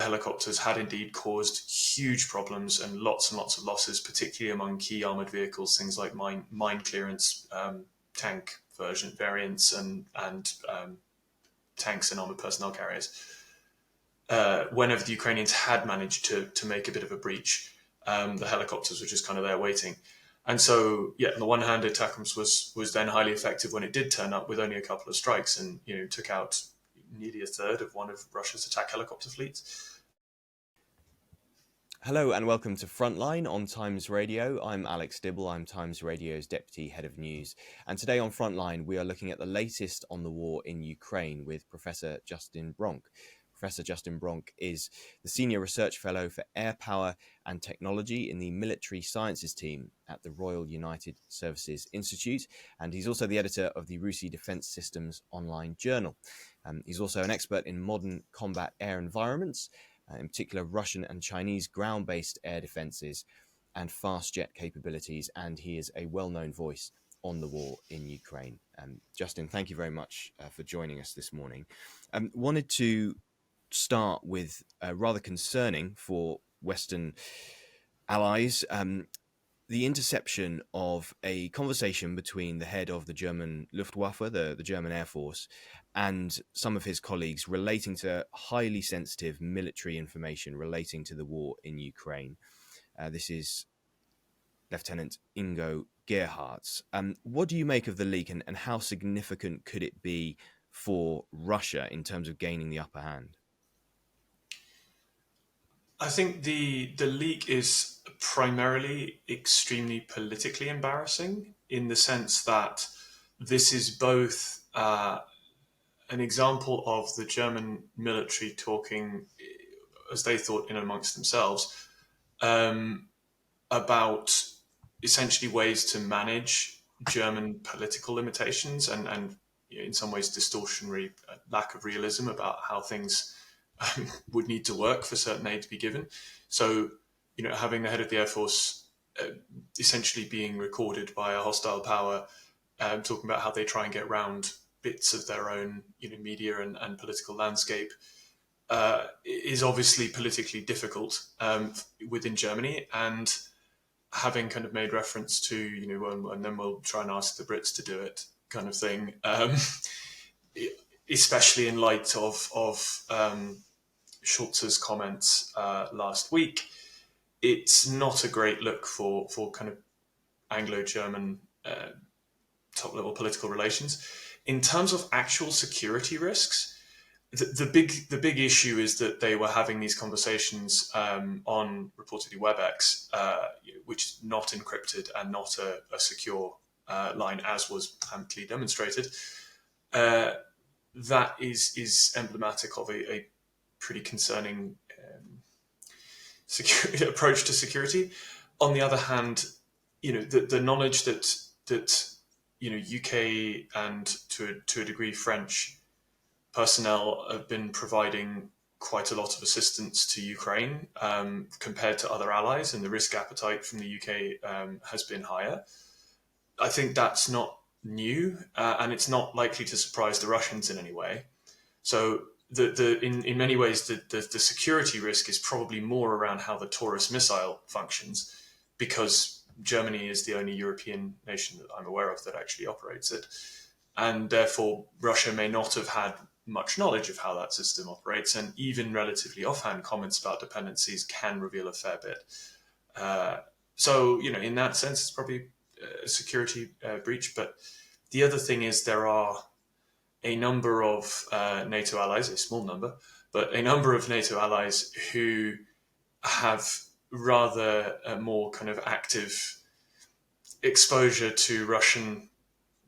helicopters had indeed caused huge problems and lots of losses, particularly among key armored vehicles, things like mine clearance, tank variants, and tanks and armored personnel carriers. Whenever the Ukrainians had managed to make a bit of a breach, the helicopters were just kind of there waiting. And so, yeah, on the one hand, Atacms was then highly effective when it did turn up with only a couple of strikes and, took out nearly a third of one of Russia's attack helicopter fleets. Hello and welcome to Frontline on Times Radio. I'm Alex Dibble, I'm Times Radio's Deputy Head of News. And today on Frontline, we are looking at the latest on the war in Ukraine with Professor Justin Bronk. Professor Justin Bronk is the Senior Research Fellow for Air Power and Technology in the Military Sciences team at the Royal United Services Institute, and he's also the editor of the RUSI Defence Systems online journal. He's also an expert in modern combat air environments, in particular Russian and Chinese ground-based air defences and fast jet capabilities, and he is a well-known voice on the war in Ukraine. Justin, thank you very much for joining us this morning. Wanted to start with rather concerning for Western allies, the interception of a conversation between the head of the German Luftwaffe, the German Air Force, and some of his colleagues relating to highly sensitive military information relating to the war in Ukraine. This is Lieutenant Ingo Gerhardt. What do you make of the leak, and how significant could it be for Russia in terms of gaining the upper hand? I think the leak is primarily extremely politically embarrassing in the sense that this is both an example of the German military talking, as they thought, in amongst themselves, about essentially ways to manage German political limitations and in some ways distortionary lack of realism about how things would need to work for certain aid to be given. So, having the head of the Air Force essentially being recorded by a hostile power, talking about how they try and get around bits of their own, media and political landscape, is obviously politically difficult within Germany. And having kind of made reference to, and then we'll try and ask the Brits to do it kind of thing, especially in light of Schulz's comments last week, it's not a great look for kind of Anglo-German top-level political relations. In terms of actual security risks, the big issue is that they were having these conversations on reportedly WebEx, which is not encrypted and not a secure line, as was amply demonstrated. That is emblematic of a pretty concerning approach to security. On the other hand, the knowledge that UK and to a degree French personnel have been providing quite a lot of assistance to Ukraine compared to other allies, and the risk appetite from the UK has been higher. I think that's not new, and it's not likely to surprise the Russians in any way. So in many ways, the security risk is probably more around how the Taurus missile functions, because Germany is the only European nation that I'm aware of that actually operates it. And therefore, Russia may not have had much knowledge of how that system operates, and even relatively offhand comments about dependencies can reveal a fair bit. So, in that sense, it's probably a security breach. But the other thing is there are a number of NATO allies, a small number, but a number of NATO allies who have rather a more kind of active exposure to Russian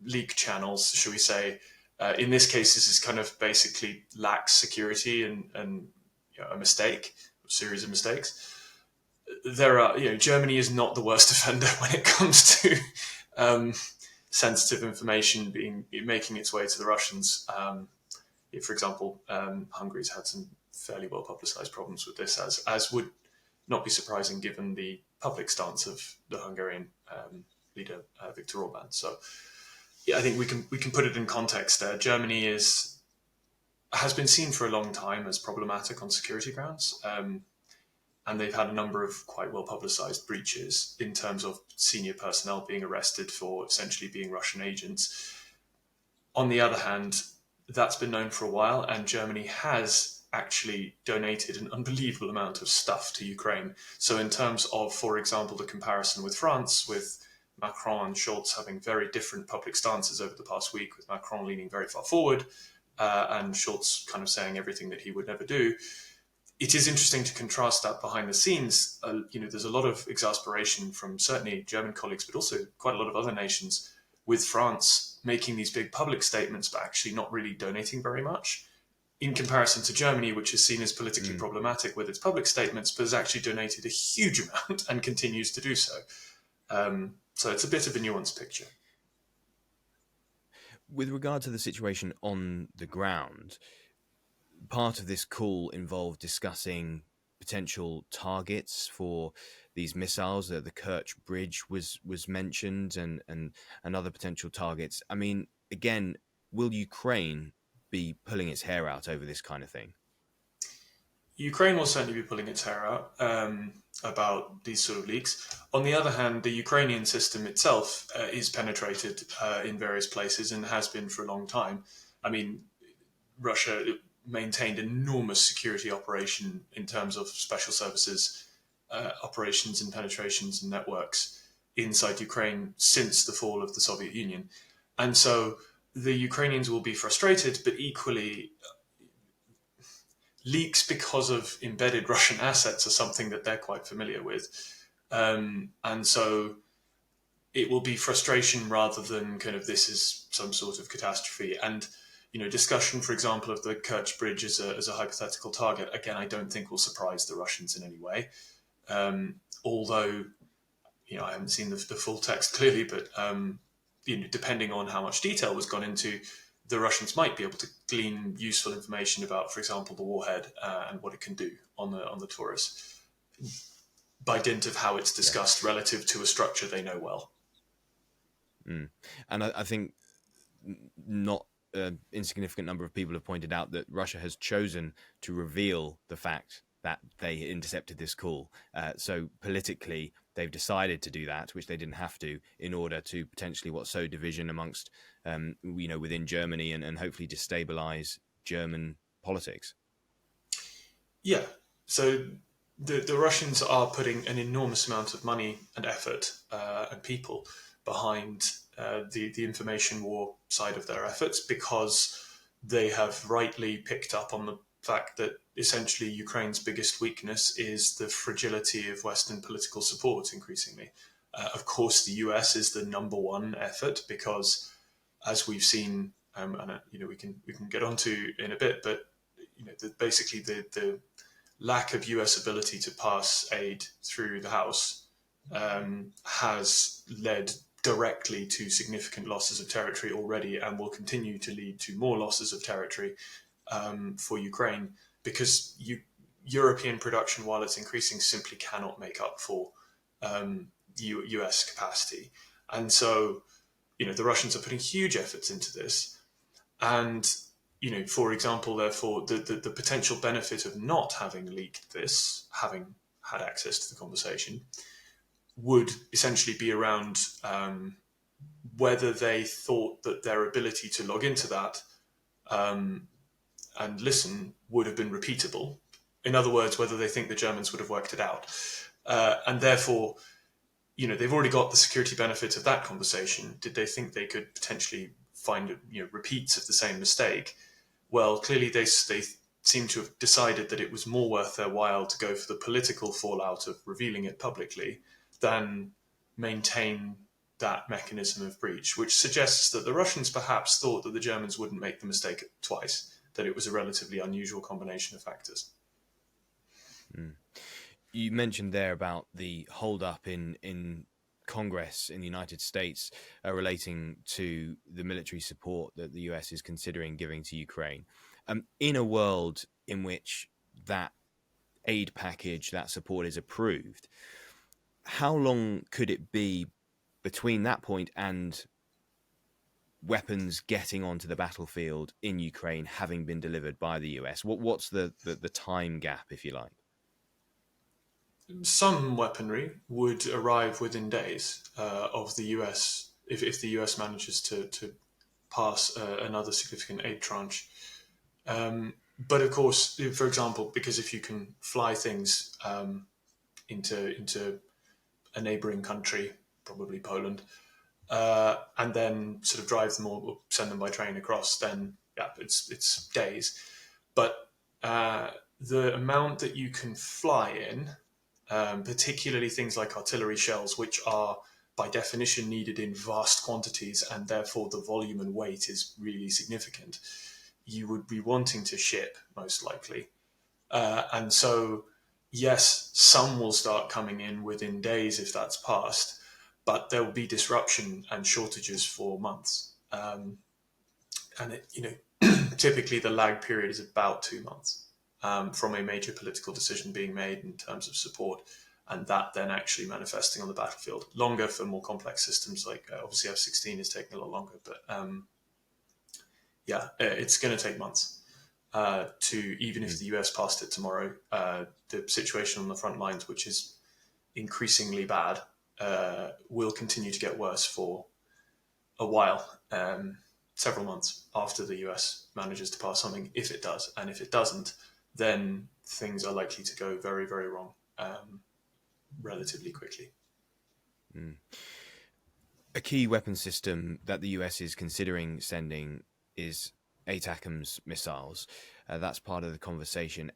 leak channels, shall we say. In this case, this is kind of basically lax security and a mistake, a series of mistakes. There are, Germany is not the worst offender when it comes to sensitive information making its way to the Russians. For example, Hungary's had some fairly well publicized problems with this, as would not be surprising given the public stance of the Hungarian leader Viktor Orban. So, yeah, I think we can put it in context there. Germany is has been seen for a long time as problematic on security grounds. And they've had a number of quite well publicized breaches in terms of senior personnel being arrested for essentially being Russian agents. On the other hand, that's been known for a while, and Germany has actually donated an unbelievable amount of stuff to Ukraine. So, in terms of, for example, the comparison with France, with Macron and Scholz having very different public stances over the past week, with Macron leaning very far forward and Scholz kind of saying everything that he would never do. It is interesting to contrast that behind the scenes. There's a lot of exasperation from certainly German colleagues, but also quite a lot of other nations, with France making these big public statements, but actually not really donating very much, in comparison to Germany, which is seen as politically problematic with its public statements, but has actually donated a huge amount and continues to do so. So it's a bit of a nuanced picture. With regard to the situation on the ground, part of this call involved discussing potential targets for these missiles. The Kerch bridge was mentioned, and other potential targets. I mean, again, will Ukraine be pulling its hair out over this kind of thing? Ukraine will certainly be pulling its hair out about these sort of leaks. On the other hand, the Ukrainian system itself is penetrated in various places and has been for a long time. I mean, Russia maintained enormous security operation in terms of special services operations and penetrations and networks inside Ukraine since the fall of the Soviet Union. And so the Ukrainians will be frustrated, but equally leaks because of embedded Russian assets are something that they're quite familiar with. And so it will be frustration rather than kind of this is some sort of catastrophe. And discussion, for example, of the Kerch bridge as a hypothetical target, again, I don't think will surprise the Russians in any way. Although, I haven't seen the full text clearly, but depending on how much detail was gone into, the Russians might be able to glean useful information about, for example, the warhead and what it can do on the Taurus, by dint of how it's discussed relative to a structure they know well. And I think not an insignificant number of people have pointed out that Russia has chosen to reveal the fact that they intercepted this call. So politically, they've decided to do that, which they didn't have to, in order to potentially sow division amongst, within Germany and hopefully destabilize German politics. Yeah. So the Russians are putting an enormous amount of money and effort and people behind the information war side of their efforts, because they have rightly picked up on the fact that essentially Ukraine's biggest weakness is the fragility of Western political support increasingly. Of course, the US is the number one effort because, as we've seen, and we can get onto in a bit, but basically the lack of US ability to pass aid through the House has led directly to significant losses of territory already, and will continue to lead to more losses of territory for Ukraine, because European production, while it's increasing, simply cannot make up for US capacity. And so, the Russians are putting huge efforts into this. And, for example, therefore, the potential benefit of not having leaked this, having had access to the conversation, would essentially be around whether they thought that their ability to log into that and listen would have been repeatable. In other words, whether they think the Germans would have worked it out. And therefore, they've already got the security benefit of that conversation. Did they think they could potentially find repeats of the same mistake? Well, clearly they seem to have decided that it was more worth their while to go for the political fallout of revealing it publicly than maintain that mechanism of breach, which suggests that the Russians perhaps thought that the Germans wouldn't make the mistake twice, that it was a relatively unusual combination of factors. You mentioned there about the hold-up in Congress in the United States relating to the military support that the US is considering giving to Ukraine. In a world in which that aid package, that support is approved, how long could it be between that point and weapons getting onto the battlefield in Ukraine having been delivered by the US? What's the time gap, if you like? Some weaponry would arrive within days of the US if the US manages to pass another significant aid tranche. But of course, for example, because if you can fly things into a neighboring country, probably Poland, and then sort of drive them or send them by train across, then yeah, it's days. But the amount that you can fly in, particularly things like artillery shells, which are by definition needed in vast quantities, and therefore the volume and weight is really significant, you would be wanting to ship most likely. And so, yes, some will start coming in within days if that's passed, but there will be disruption and shortages for months. And typically the lag period is about 2 months from a major political decision being made in terms of support, and that then actually manifesting on the battlefield. Longer for more complex systems, like obviously F-16 is taking a lot longer, but it's going to take months. Even if the US passed it tomorrow, the situation on the front lines, which is increasingly bad, will continue to get worse for a while, several months after the US manages to pass something, if it does. And if it doesn't, then things are likely to go very, very wrong relatively quickly. Mm. A key weapon system that the US is considering sending is Atacms missiles. That's part of the conversation.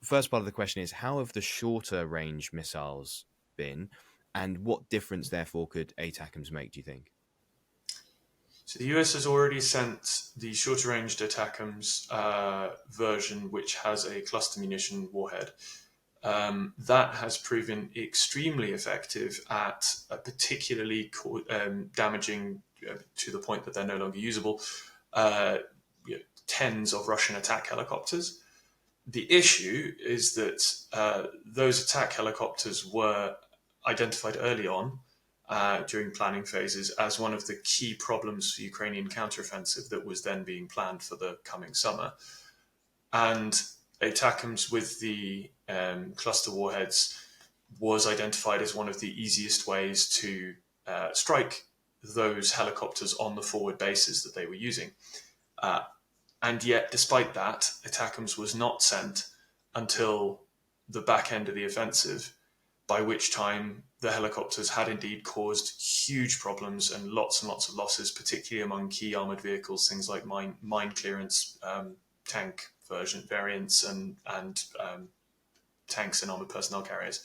First part of the question is, how have the shorter range missiles been, and what difference, therefore, could Atacms make, do you think? So the US has already sent the shorter range Atacms version, which has a cluster munition warhead. That has proven extremely effective at particularly damaging, to the point that they're no longer usable, tens of Russian attack helicopters. The issue is that those attack helicopters were identified early on during planning phases as one of the key problems for Ukrainian counteroffensive that was then being planned for the coming summer. And Atacms with the cluster warheads was identified as one of the easiest ways to strike those helicopters on the forward bases that they were using. And yet, despite that, Atacms was not sent until the back end of the offensive, by which time the helicopters had indeed caused huge problems and lots of losses, particularly among key armoured vehicles, things like mine clearance, tank variants, and tanks and armoured personnel carriers.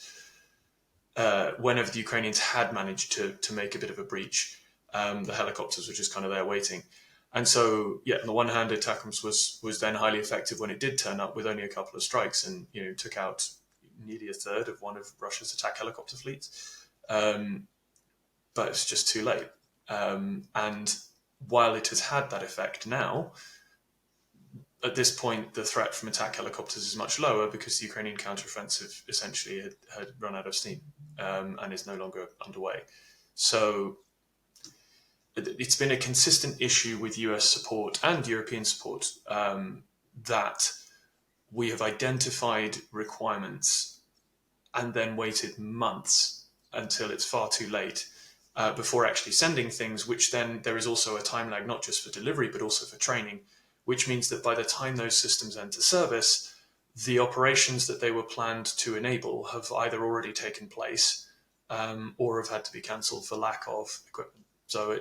Whenever the Ukrainians had managed to make a bit of a breach, the helicopters were just kind of there waiting. And so, on the one hand, Atacms was then highly effective when it did turn up with only a couple of strikes, and took out nearly a third of one of Russia's attack helicopter fleets. But it's just too late. And while it has had that effect now, at this point, the threat from attack helicopters is much lower because the Ukrainian counteroffensive essentially had run out of steam and is no longer underway. So it's been a consistent issue with US support and European support that we have identified requirements and then waited months until it's far too late before actually sending things, which then there is also a time lag, not just for delivery, but also for training, which means that by the time those systems enter service, the operations that they were planned to enable have either already taken place or have had to be cancelled for lack of equipment. So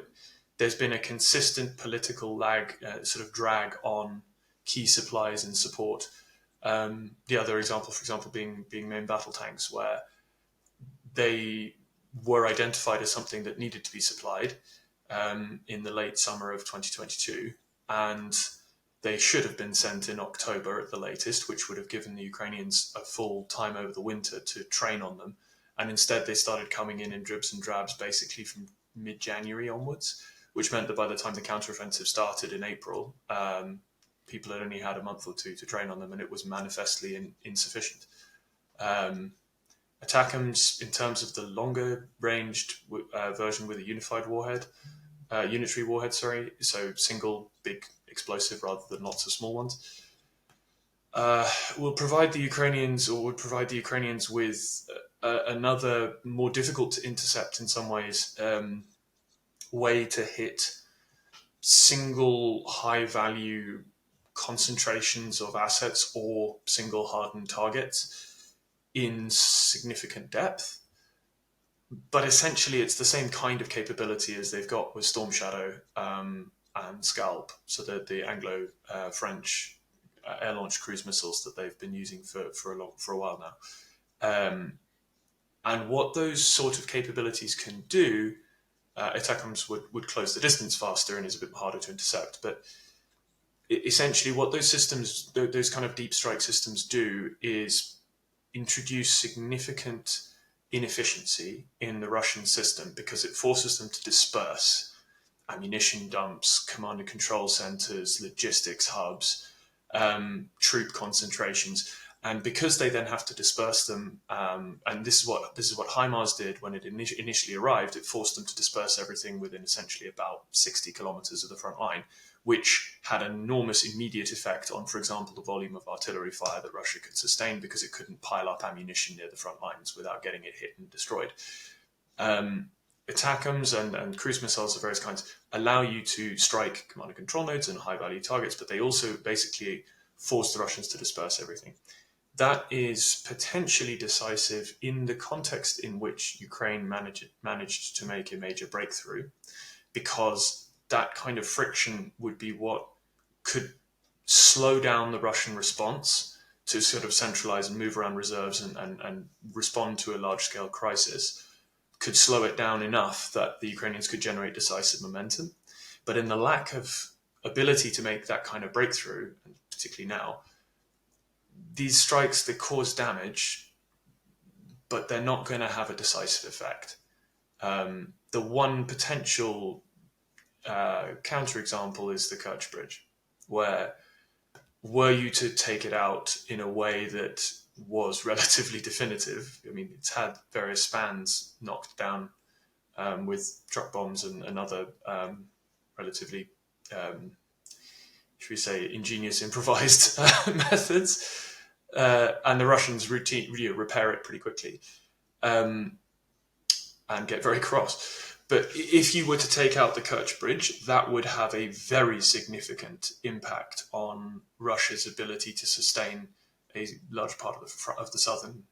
there's been a consistent political lag, sort of drag on key supplies and support. The other example, for example, being main battle tanks, where they were identified as something that needed to be supplied in the late summer of 2022, and they should have been sent in October at the latest, which would have given the Ukrainians a full time over the winter to train on them. And instead they started coming in dribs and drabs basically from mid-January onwards, which meant that by the time the counteroffensive started in April, people had only had a month or two to train on them, and it was manifestly insufficient. Atacms, in terms of the longer ranged version with a unified warhead, unitary warhead, so single big explosive rather than lots of small ones, would provide the Ukrainians with another more difficult to intercept in some ways way to hit single high value concentrations of assets or single hardened targets in significant depth. But essentially, it's the same kind of capability as they've got with Storm Shadow and Scalp, so the Anglo-French air-launched cruise missiles that they've been using for a while now. And what those sort of capabilities can do, Atacms would close the distance faster and is a bit harder to intercept. But essentially, what those systems, those kind of deep strike systems, do is introduce significant inefficiency in the Russian system because it forces them to disperse ammunition dumps, command and control centers, logistics hubs, troop concentrations. And because they then have to disperse them, and this is what HIMARS did when it initially arrived, it forced them to disperse everything within essentially about 60 kilometers of the front line, which had an enormous immediate effect on, for example, the volume of artillery fire that Russia could sustain because it couldn't pile up ammunition near the front lines without getting it hit and destroyed. Atacms and cruise missiles of various kinds allow you to strike command and control nodes and high-value targets, but they also basically force the Russians to disperse everything. That is potentially decisive in the context in which Ukraine managed to make a major breakthrough, because that kind of friction would be what could slow down the Russian response to sort of centralize and move around reserves and respond to a large-scale crisis, could slow it down enough that the Ukrainians could generate decisive momentum. But in the lack of ability to make that kind of breakthrough, and particularly now, these strikes, they cause damage, but they're not going to have a decisive effect. The one potential counterexample is the Kerch bridge, where were you to take it out in a way that was relatively definitive, I mean, it's had various spans knocked down with truck bombs and other relatively, should we say, ingenious improvised methods, and the Russians repair it pretty quickly and get very cross. But if you were to take out the Kerch bridge, that would have a very significant impact on Russia's ability to sustain a large part of the southern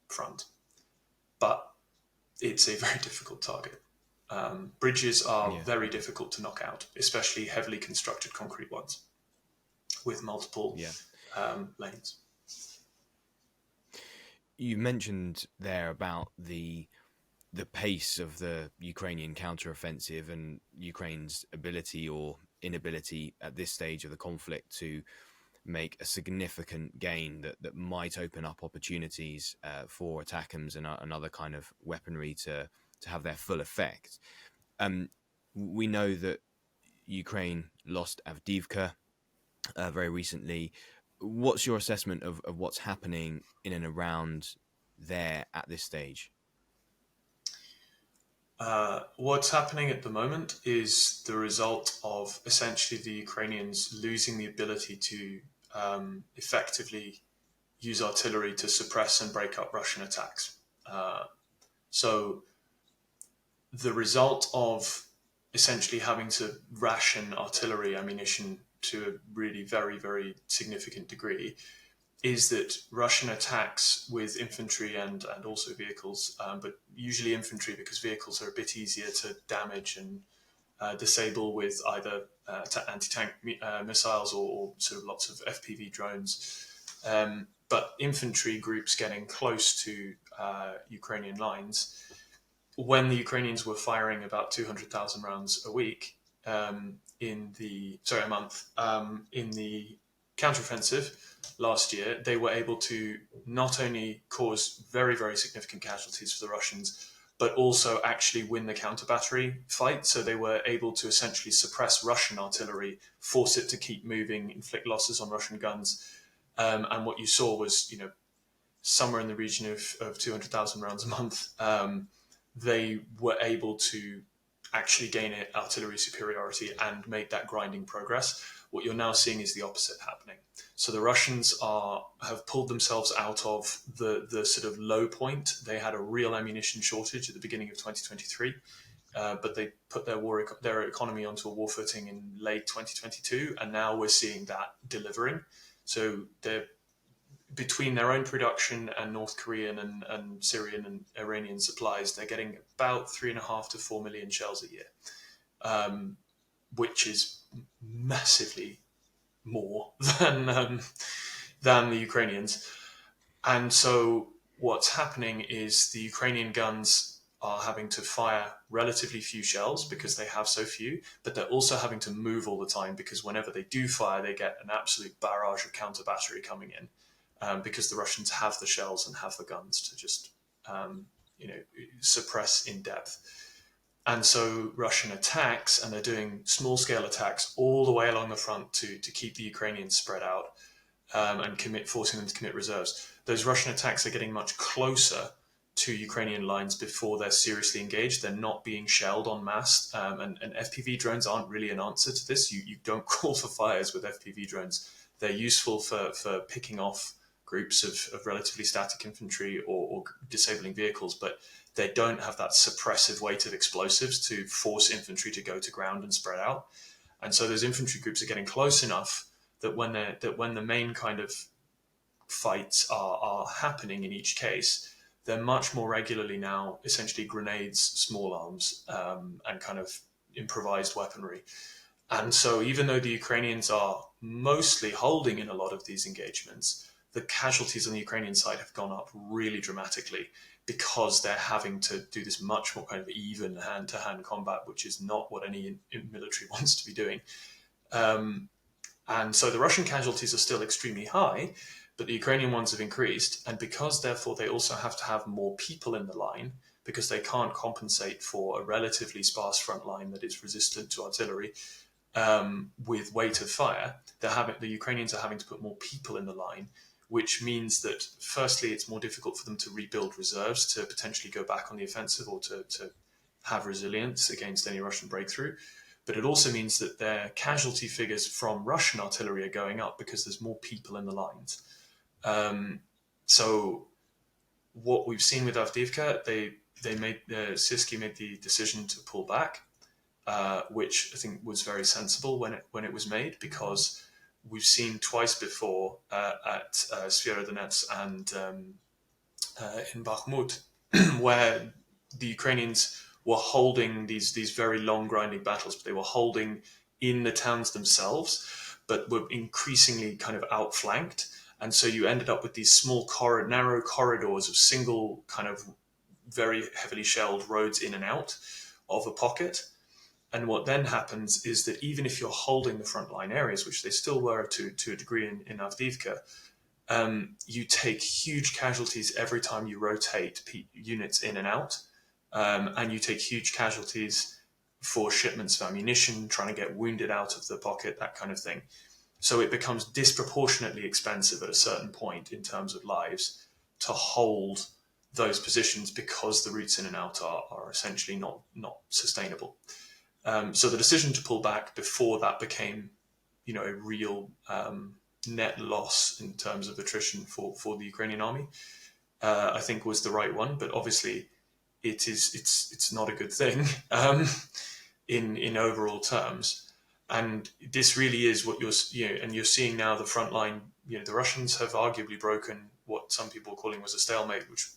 front. But it's a very difficult target. Bridges are very difficult to knock out, especially heavily constructed concrete ones with multiple lanes. You mentioned there about the pace of the Ukrainian counteroffensive and Ukraine's ability or inability at this stage of the conflict to make a significant gain that might open up opportunities for Atacms and other kind of weaponry to have their full effect. We know that Ukraine lost Avdiivka very recently. What's your assessment of what's happening in and around there at this stage? What's happening at the moment is the result of essentially the Ukrainians losing the ability to effectively use artillery to suppress and break up Russian attacks. So the result of essentially having to ration artillery ammunition to a really very, very significant degree is that Russian attacks with infantry and also vehicles, but usually infantry because vehicles are a bit easier to damage and disable with either anti-tank missiles or sort of lots of FPV drones. But infantry groups getting close to Ukrainian lines, when the Ukrainians were firing about 200,000 rounds a month in the counteroffensive last year, they were able to not only cause very, very significant casualties for the Russians, but also actually win the counter-battery fight. So they were able to essentially suppress Russian artillery, force it to keep moving, inflict losses on Russian guns. And what you saw was, somewhere in the region of 200,000 rounds a month. They were able to actually gain artillery superiority and make that grinding progress. What you're now seeing is the opposite happening. So the Russians have pulled themselves out of the sort of low point. They had a real ammunition shortage at the beginning of 2023, but they put their economy onto a war footing in late 2022, and now we're seeing that delivering. So they're between their own production and North Korean and Syrian and Iranian supplies, they're getting about 3.5 to 4 million shells a year, which is massively more than the Ukrainians. And so what's happening is the Ukrainian guns are having to fire relatively few shells because they have so few, but they're also having to move all the time because whenever they do fire, they get an absolute barrage of counter battery coming in. Because the Russians have the shells and have the guns to just, suppress in depth. And so Russian attacks, and they're doing small-scale attacks all the way along the front to keep the Ukrainians spread out and forcing them to commit reserves. Those Russian attacks are getting much closer to Ukrainian lines before they're seriously engaged. They're not being shelled en masse, and FPV drones aren't really an answer to this. You don't call for fires with FPV drones. They're useful for picking off groups of relatively static infantry or disabling vehicles, but they don't have that suppressive weight of explosives to force infantry to go to ground and spread out. And so those infantry groups are getting close enough that when the main kind of fights are happening in each case, they're much more regularly now essentially grenades, small arms, and kind of improvised weaponry. And so even though the Ukrainians are mostly holding in a lot of these engagements, the casualties on the Ukrainian side have gone up really dramatically because they're having to do this much more kind of even hand-to-hand combat, which is not what any military wants to be doing. And so the Russian casualties are still extremely high, but the Ukrainian ones have increased. And because, therefore, they also have to have more people in the line, because they can't compensate for a relatively sparse front line that is resistant to artillery with weight of fire, the Ukrainians are having to put more people in the line, which means that, firstly, it's more difficult for them to rebuild reserves to potentially go back on the offensive or to have resilience against any Russian breakthrough. But it also means that their casualty figures from Russian artillery are going up because there's more people in the lines. So what we've seen with Avdiivka, Sirsky made the decision to pull back, which I think was very sensible when it was made, because we've seen twice before at Svierodonetsk and in Bakhmut, where the Ukrainians were holding these very long grinding battles, but they were holding in the towns themselves, but were increasingly kind of outflanked. And so you ended up with these small narrow corridors of single kind of very heavily shelled roads in and out of a pocket. And what then happens is that even if you're holding the frontline areas, which they still were to a degree in Avdiivka, you take huge casualties every time you rotate units in and out. And you take huge casualties for shipments of ammunition, trying to get wounded out of the pocket, that kind of thing. So it becomes disproportionately expensive at a certain point in terms of lives to hold those positions because the routes in and out are essentially not sustainable. So the decision to pull back before that became, a real net loss in terms of attrition for the Ukrainian army, I think was the right one. But obviously, it's not a good thing in overall terms. And this really is what you're seeing now. The front line, the Russians have arguably broken what some people are calling was a stalemate, which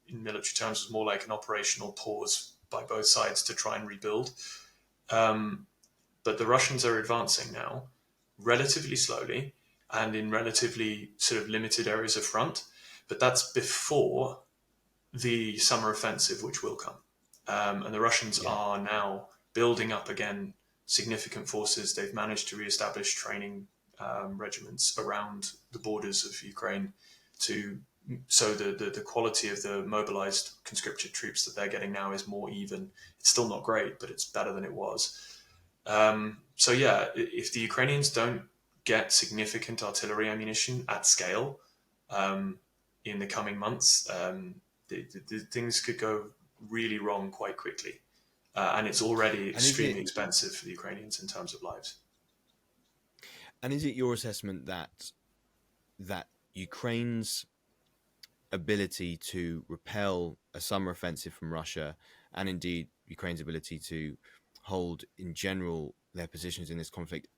in military terms was more like an operational pause by both sides to try and rebuild. But the Russians are advancing now relatively slowly and in relatively sort of limited areas of front. But that's before the summer offensive, which will come. And the Russians are now building up again significant forces. They've managed to reestablish training regiments around the borders of Ukraine so the quality of the mobilized conscripted troops that they're getting now is more even. It's still not great, but it's better than it was. If the Ukrainians don't get significant artillery ammunition at scale in the coming months, the things could go really wrong quite quickly. and it's already And is extremely it expensive for the Ukrainians in terms of lives. and is it your assessment that Ukraine's ability to repel a summer offensive from Russia, and indeed Ukraine's ability to hold in general their positions in this conflict,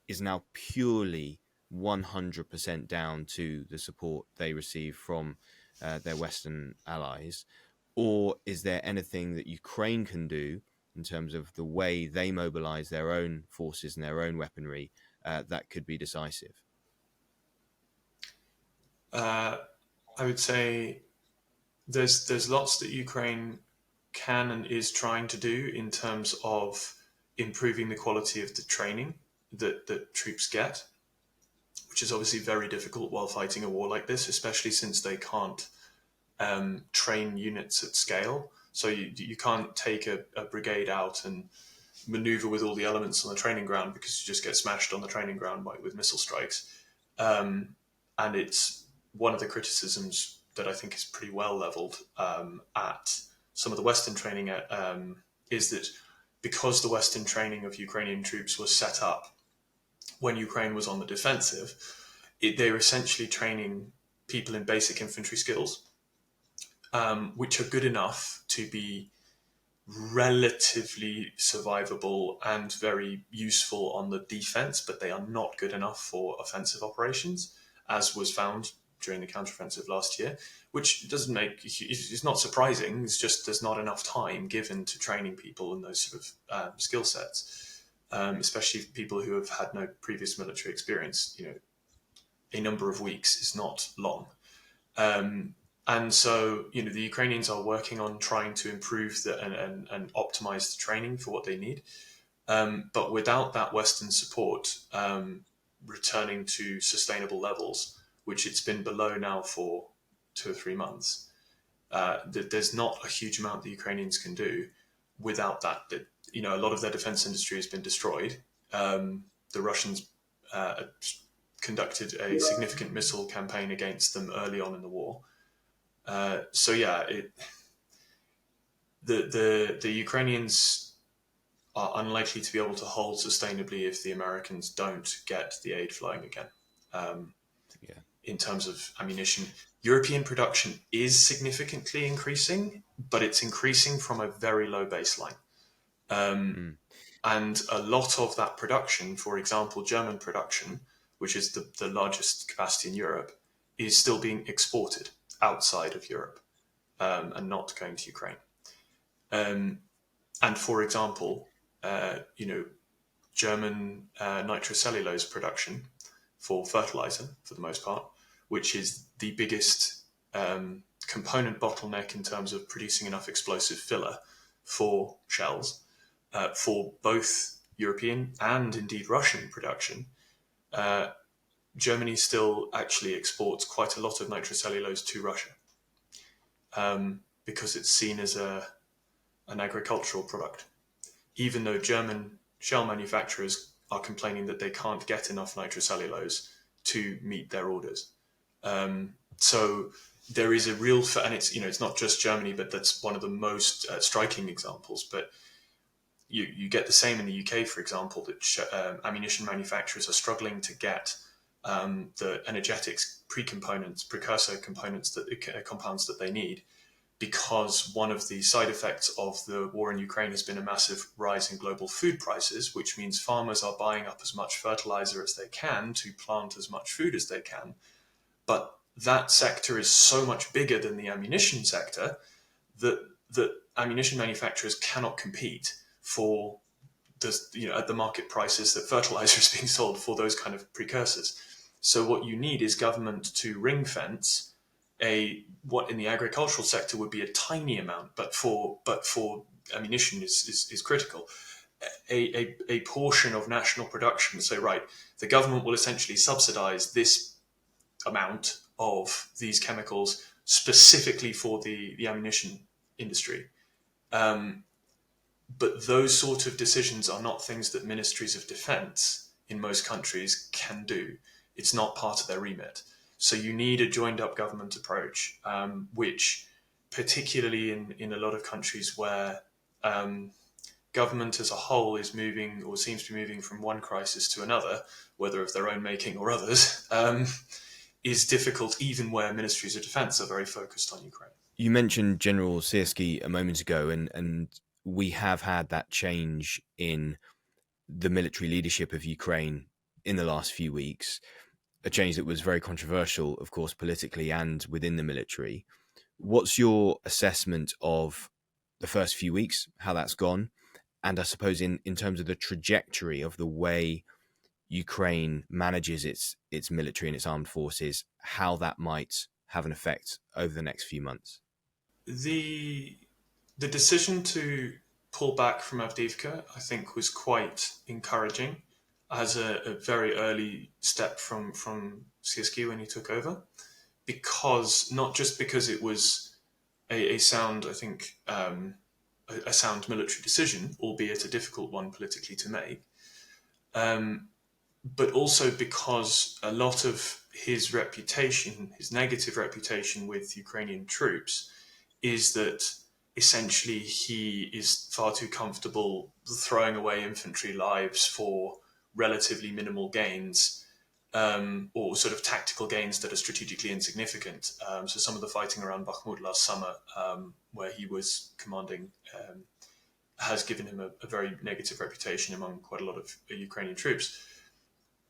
is now purely 100% down to the support they receive from their Western allies? Or is there anything that Ukraine can do in terms of the way they mobilize their own forces and their own weaponry that could be decisive? I would say there's lots that Ukraine can and is trying to do in terms of improving the quality of the training that troops get, which is obviously very difficult while fighting a war like this, especially since they can't train units at scale. So you can't take a brigade out and maneuver with all the elements on the training ground, because you just get smashed on the training ground with missile strikes. And it's one of the criticisms that I think is pretty well leveled at some of the Western training is that because the Western training of Ukrainian troops was set up when Ukraine was on the defensive, they were essentially training people in basic infantry skills, which are good enough to be relatively survivable and very useful on the defense, but they are not good enough for offensive operations, as was found during the counteroffensive last year, which doesn't make, it's not surprising. It's just there's not enough time given to training people in those sort of skill sets, especially people who have had no previous military experience. A number of weeks is not long. And so, the Ukrainians are working on trying to improve and optimize the training for what they need. But without that Western support, returning to sustainable levels, which it's been below now for 2 or 3 months, there's not a huge amount the Ukrainians can do without that. A lot of their defense industry has been destroyed. The Russians conducted a significant missile campaign against them early on in the war. The Ukrainians are unlikely to be able to hold sustainably if the Americans don't get the aid flowing again. In terms of ammunition, European production is significantly increasing, but it's increasing from a very low baseline. And a lot of that production, for example, German production, which is the largest capacity in Europe, is still being exported outside of Europe and not going to Ukraine. And for example, German nitrocellulose production for fertilizer, for the most part, which is the biggest component bottleneck in terms of producing enough explosive filler for shells, for both European and indeed Russian production. Germany still actually exports quite a lot of nitrocellulose to Russia because it's seen as an agricultural product, even though German shell manufacturers are complaining that they can't get enough nitrocellulose to meet their orders. So there is a real, and it's not just Germany, but that's one of the most striking examples. But you get the same in the UK, for example, that ammunition manufacturers are struggling to get the energetics precursor components, compounds that they need, because one of the side effects of the war in Ukraine has been a massive rise in global food prices, which means farmers are buying up as much fertilizer as they can to plant as much food as they can. But that sector is so much bigger than the ammunition sector that ammunition manufacturers cannot compete for at the market prices that fertilizer is being sold for those kind of precursors. So what you need is government to ring fence what in the agricultural sector would be a tiny amount, but for ammunition is critical. A portion of national production. So right, the government will essentially subsidize this amount of these chemicals specifically for the ammunition industry. But those sort of decisions are not things that ministries of defense in most countries can do. It's not part of their remit. So you need a joined up government approach, which particularly in a lot of countries where government as a whole is moving, or seems to be moving, from one crisis to another, whether of their own making or others, is difficult, even where ministries of defense are very focused on Ukraine. You mentioned General Syrski a moment ago, and we have had that change in the military leadership of Ukraine in the last few weeks, a change that was very controversial, of course, politically and within the military. What's your assessment of the first few weeks, how that's gone, and I suppose in terms of the trajectory of the way Ukraine manages its military and its armed forces, how that might have an effect over the next few months? The decision to pull back from Avdiivka, I think, was quite encouraging as a very early step from Syrski when he took over, because not just because it was a sound, I think, a sound military decision, albeit a difficult one politically to make, but also because a lot of his reputation, his negative reputation with Ukrainian troops, is that essentially he is far too comfortable throwing away infantry lives for relatively minimal gains, or sort of tactical gains that are strategically insignificant. So some of the fighting around Bakhmut last summer, where he was commanding, has given him a very negative reputation among quite a lot of Ukrainian troops.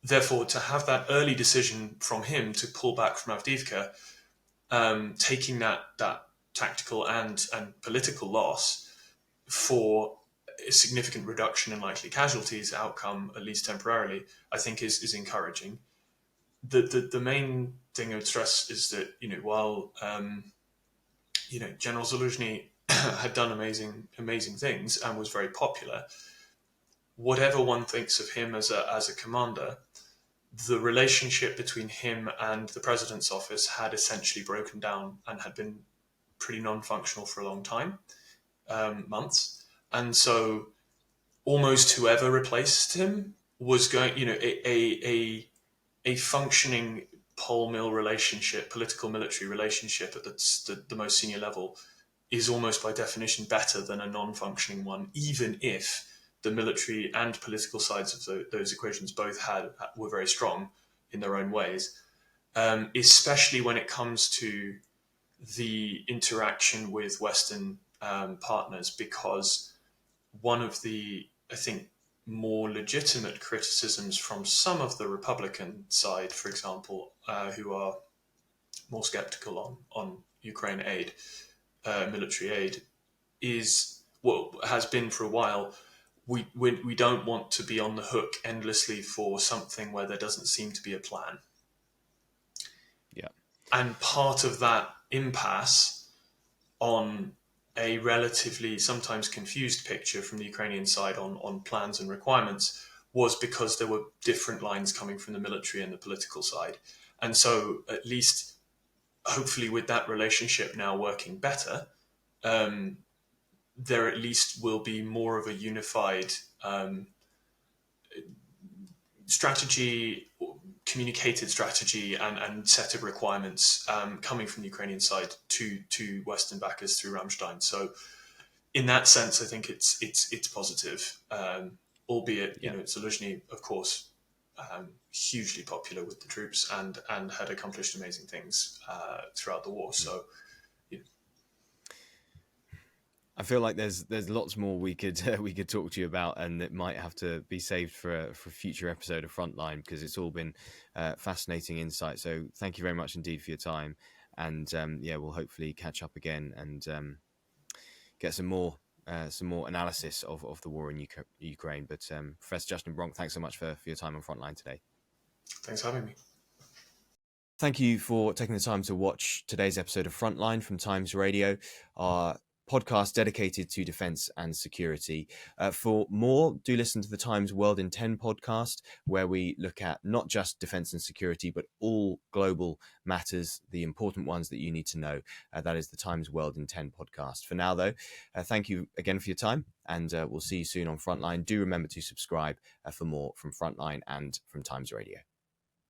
Therefore, to have that early decision from him to pull back from Avdiivka, taking that tactical and political loss for a significant reduction in likely casualties outcome, at least temporarily, I think is encouraging. The main thing I would stress is that, while General Zaluzhny had done amazing things and was very popular, whatever one thinks of him as a commander, the relationship between him and the president's office had essentially broken down and had been pretty non-functional for a long time, months. And so almost whoever replaced him was going, a functioning pole-mill relationship, political military relationship at the most senior level is almost by definition better than a non-functioning one, even if the military and political sides of those equations both were very strong in their own ways, especially when it comes to the interaction with Western partners, because one of the, I think, more legitimate criticisms from some of the Republican side, for example, who are more skeptical on Ukraine aid, military aid, is what has been for a while. We don't want to be on the hook endlessly for something where there doesn't seem to be a plan. Yeah. And part of that impasse on a relatively sometimes confused picture from the Ukrainian side on plans and requirements was because there were different lines coming from the military and the political side. And so at least, hopefully with that relationship now working better, there at least will be more of a unified strategy, communicated strategy, and set of requirements coming from the Ukrainian side to Western backers through Ramstein. So in that sense, I think it's positive, albeit Zaluzhny, of course, hugely popular with the troops and had accomplished amazing things throughout the war. So I feel like there's lots more we could talk to you about, and it might have to be saved for a future episode of Frontline, because it's all been fascinating insight. So thank you very much indeed for your time, and we'll hopefully catch up again and get some more analysis of the war in Ukraine. But Professor Justin Bronk, thanks so much for your time on Frontline today. Thanks for having me. Thank you for taking the time to watch today's episode of Frontline from Times Radio, our podcast dedicated to defense and security. For more, do listen to the Times World in 10 podcast, where we look at not just defense and security, but all global matters, the important ones that you need to know. That is the Times World in 10 podcast. For now, though, thank you again for your time, and we'll see you soon on Frontline. Do remember to subscribe for more from Frontline and from Times Radio.